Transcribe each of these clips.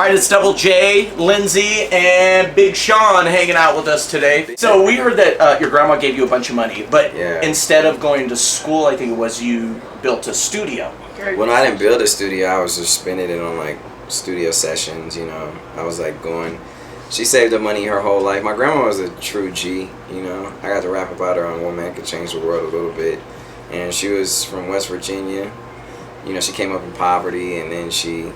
All right, it's Double J, Lyndsie, and Big Sean hanging out with us today. So we heard that your grandma gave you a bunch of money, but instead of going to school, I think it was, you built a studio. Well, no, I didn't build a studio. I was just spending it on like studio sessions, you know. I was like going. She saved up money her whole life. My grandma was a true G, you know. I got to rap about her on One Man Could Change the World a little bit. And she was from West Virginia. You know, she came up in poverty, and then she,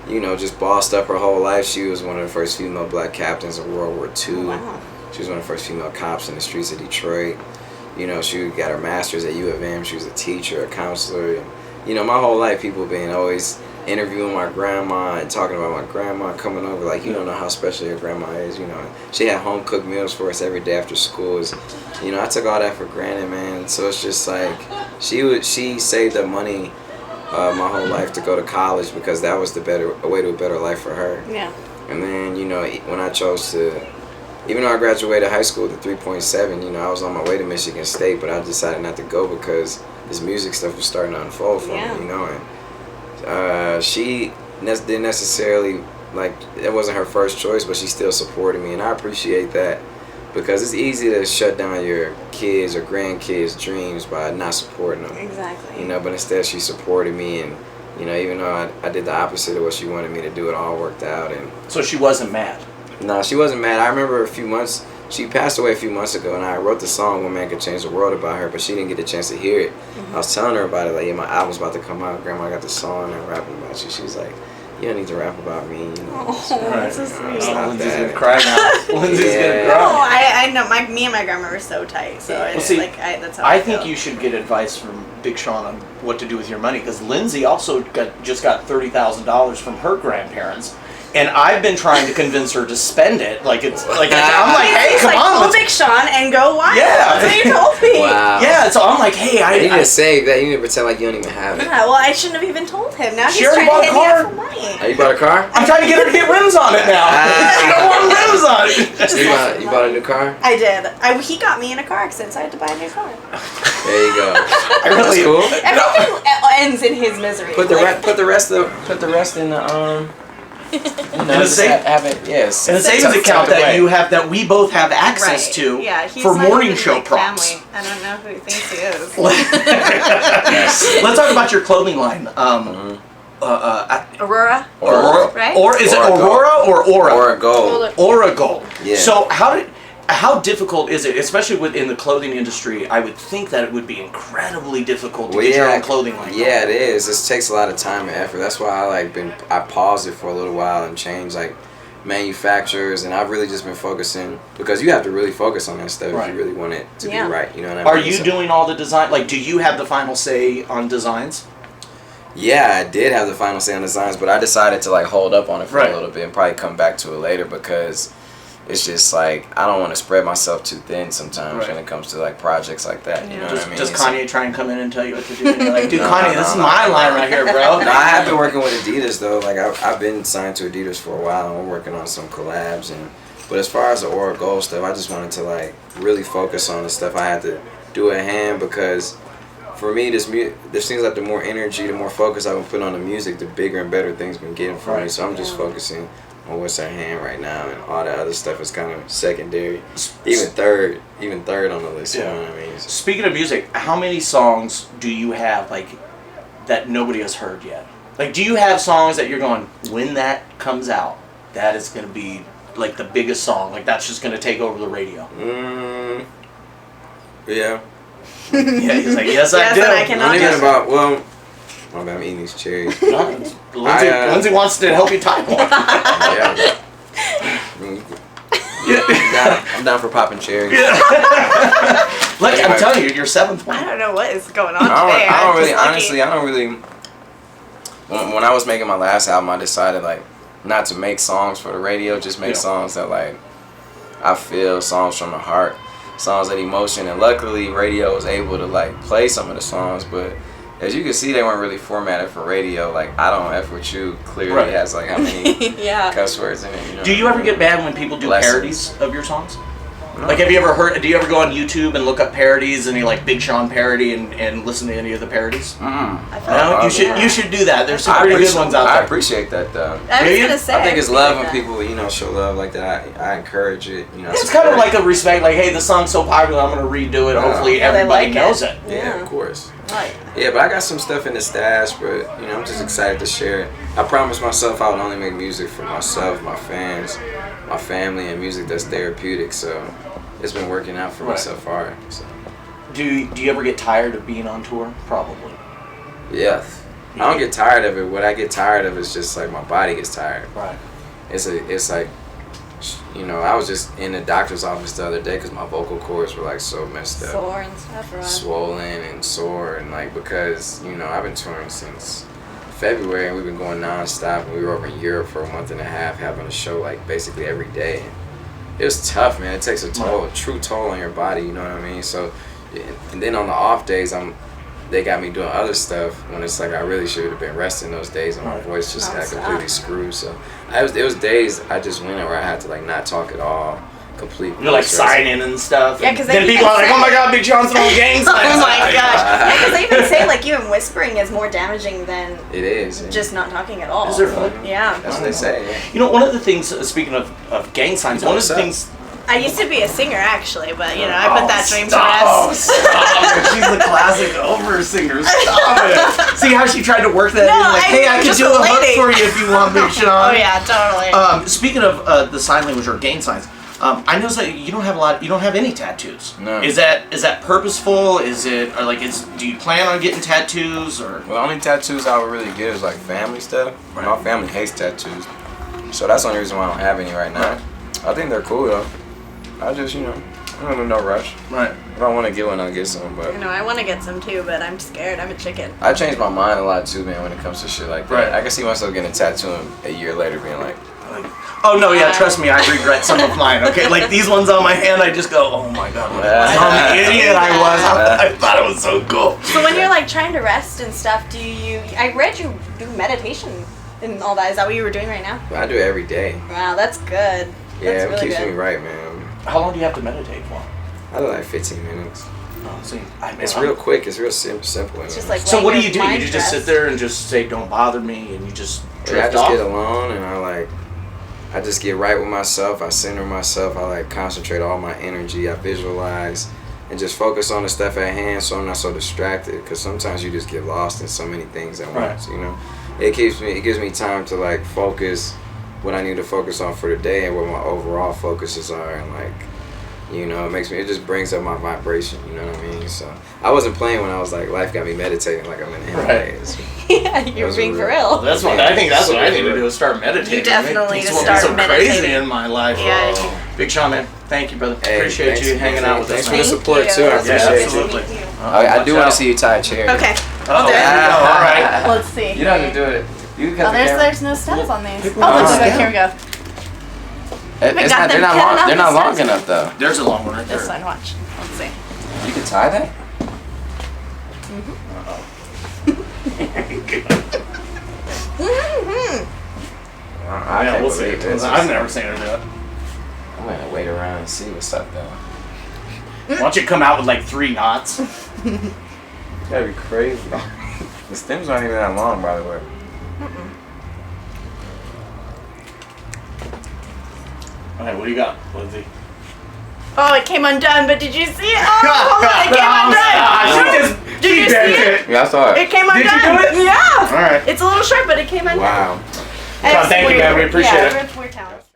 you know, just bossed up her whole life. She was one of the first female black captains in World War II. Wow. She was one of the first female cops in the streets of Detroit. You know, she got her master's at U of M. She was a teacher, a counselor. And, you know, my whole life, people been always interviewing my grandma and talking about my grandma coming over. Like, you don't know how special your grandma is, you know. She had home-cooked meals for us every day after school. You know, I took all that for granted, man. So it's just like, she saved up money my whole life to go to college because that was a way to a better life for her. Yeah. And then, you know, when I chose to, even though I graduated high school with a 3.7, you know, I was on my way to Michigan State, but I decided not to go because this music stuff was starting to unfold for me, you know. And she didn't necessarily, like, it wasn't her first choice, but she still supported me, and I appreciate that. Because it's easy to shut down your kids or grandkids' dreams by not supporting them. Exactly. You know, but instead she supported me, and, you know, even though I did the opposite of what she wanted me to do, it all worked out. And so she wasn't mad? No, she wasn't mad. I remember she passed away a few months ago, and I wrote the song One Man Could Change the World about her, but she didn't get the chance to hear it. I was telling her about it, like, yeah, my album's about to come out. Grandma, I got the song, and I'm rapping about you. She was like, you don't need to rap about me, you know. Oh, that's so sweet. Lyndsy's gonna cry now. Lyndsy's gonna cry. No, I know. Me and my grandma were so tight, so that's how I feel. think you should get advice from Big Sean on what to do with your money, because Lyndsie also just got $30,000 from her grandparents. And I've been trying to convince her to spend it. I'm like, hey, come on, let's Big Sean and go wild. Yeah, that's what you told me. Wow. Yeah, so I'm like, hey, you need to save that. You need to pretend like you don't even have it. Yeah, well, I shouldn't have even told him. Now she he's trying to hit me up for money. Oh, you bought a car? I'm trying to get her to get rims on it now. She don't want rims on it. You bought a new car? I did. He got me in a car accident, so I had to buy a new car. There you go. That's cool. Everything ends in his misery. Put the rest in the In a savings account that we both have access to for morning show props. Family. I don't know who he thinks he is. Let's talk about your clothing line. Aurora, right? Or is it Aurora or Aura? Aura Gold. Aura Gold. Yeah. So how difficult is it, especially within the clothing industry? I would think that it would be incredibly difficult to get your own clothing line. Yeah, it is. It takes a lot of time and effort. That's why I paused it for a little while and changed like manufacturers, and I've really just been focusing, because you have to really focus on that stuff if you really want it to be right. You know what I mean? Are you doing all the design? Like, do you have the final say on designs? Yeah, I did have the final say on designs, but I decided to like hold up on it for a little bit and probably come back to it later, because it's just like, I don't want to spread myself too thin sometimes when it comes to like projects like that. You know what I mean? Does Kanye try and come in and tell you what to do? And you're like, dude, Kanye, this is my line right here, bro. No, I have been working with Adidas though. Like I've been signed to Adidas for a while, and we're working on some collabs. But as far as the Aura Gold stuff, I just wanted to like really focus on the stuff I had to do at hand, because for me, this seems like the more energy, the more focus I've been putting on the music, the bigger and better things been getting for me. So I'm just focusing on what's at hand right now, and all that other stuff is kind of secondary, even third on the list. You know what I mean? Speaking of music, how many songs do you have like that nobody has heard yet? Like, do you have songs that you're going, when that comes out, that is going to be like the biggest song, like that's just going to take over the radio? Yeah. Yeah, he's like, yes, I do. I cannot. I'm thinking about, I'm eating these cherries. Lyndsie wants to help you type one. I'm down for popping cherries. Look, I'm telling you, your seventh one. I don't know what is going on today. I don't really. When I was making my last album, I decided like not to make songs for the radio, just make songs that like I feel, songs from the heart, songs that emotion. And luckily, radio was able to like play some of the songs, but as you can see, they weren't really formatted for radio. Like, I Don't F With You clearly has like how many cuss words in it. You know? Do you ever get mad when people do parodies of your songs? Like, have you ever heard? Do you ever go on YouTube and look up parodies and you like Big Sean parody and listen to any of the parodies? No, you should do that. There's some pretty good ones out there. I appreciate that though. I was gonna say. I think it's love when people show love like that. I encourage it. It's kind of like a respect. Like, hey, the song's so popular, I'm gonna redo it. Hopefully, everybody knows it. Yeah, of course. Right. Yeah, but I got some stuff in the stash, but I'm just excited to share it. I promised myself I would only make music for myself, my fans, my family, and music that's therapeutic. So it's been working out for me so far. So. Do you ever get tired of being on tour? Probably. Yeah. I don't get tired of it. What I get tired of is just like my body gets tired. Right. It's like, I was just in the doctor's office the other day because my vocal cords were like so messed up. Sore and stuff, right? Swollen and sore, and like because I've been touring since February and we've been going nonstop, and we were over in Europe for a month and a half having a show like basically every day. It was tough, man. It takes a true toll on your body, you know what I mean? So, and then on the off days, they got me doing other stuff when it's like I really should have been resting those days, and my voice just got completely screwed. So, it was days I just went where I had to like not talk at all, completely. You're like signing and stuff. Yeah, because then people are like, "Oh my God, Big Sean's on gang signs." Oh my gosh! Yeah, because they even say like even whispering is more damaging than it is just not talking at all. Is there really? Yeah. That's what they say. Yeah. One of the things, speaking of gang signs, one of the things. I used to be a singer actually, but I put that dream to rest. Stop. She's a classic over singer. Stop it. See how she tried to work that in? Like, hey, I can do a hook for you if you want, Big Sean. Oh yeah, totally. Speaking of the sign language or gang signs, I know that you don't have any tattoos. No. Is that purposeful? Is it do you plan on getting tattoos or? Well, the only tattoos I would really get is like family stuff. Right. My family hates tattoos, so that's the only reason why I don't have any right now. I think they're cool though. I just, I'm in no rush. Right. If I want to get one, I'll get some. But I want to get some too, but I'm scared. I'm a chicken. I changed my mind a lot too, man, when it comes to shit like that. Right. I can see myself getting a tattoo and a year later being like, oh no, yeah, trust me, I regret some of mine. Okay, like these ones on my hand, I just go, oh my God, what a dumb idiot I was. I thought it was so cool. So when you're like trying to rest and stuff, I read you do meditation and all that. Is that what you were doing right now? I do it every day. Wow, that's good. Yeah, that's it really keeps good. me right, man. How long do you have to meditate for? I do like 15 minutes. Oh, see, it's real quick. It's real simple. It's just like so what do? You just just sit there and just say, "Don't bother me," and you just drift I just off? get alone and I just get right with myself. I center myself. I concentrate all my energy. I visualize and just focus on the stuff at hand, so I'm not so distracted. Because sometimes you just get lost in so many things at once. It gives me time to focus what I need to focus on for the day and what my overall focuses are, and it just brings up my vibration, you know what I mean? So I wasn't playing when I was like, life got me meditating like I'm in the Himalayas. Yeah, you're being for real. That's what I think. That's what I need to do is start meditating. You definitely need to start so meditating. Crazy in my life. Yeah. Big Sean, man, thank you, brother. Hey, appreciate you hanging out with us. Thanks for the support too. I appreciate it. it. Absolutely. I do want to see you tie a chair. Okay. All right. Let's see. You don't have to do it. You can cut the camera. There's no steps on these. Pick Oh, one. look, here we go. They're not long enough though. There's a long one right there. This one, watch. Let's see. You can tie that? I can't We'll see. believe this. I've never seen her do it. I'm gonna wait around and see what's up though. Why don't you come out with 3 knots? That'd be crazy. The stems aren't even that long, by the way. Alright, what do you got, Lyndsie? Oh, it came undone, but did you see it? Oh, hold on, it came undone. Did you see it? Yeah, I saw it. It came undone. Did you do it? Yeah. Alright. It's a little short, but it came undone. Wow. Thank you, man. We appreciate it. We're talented.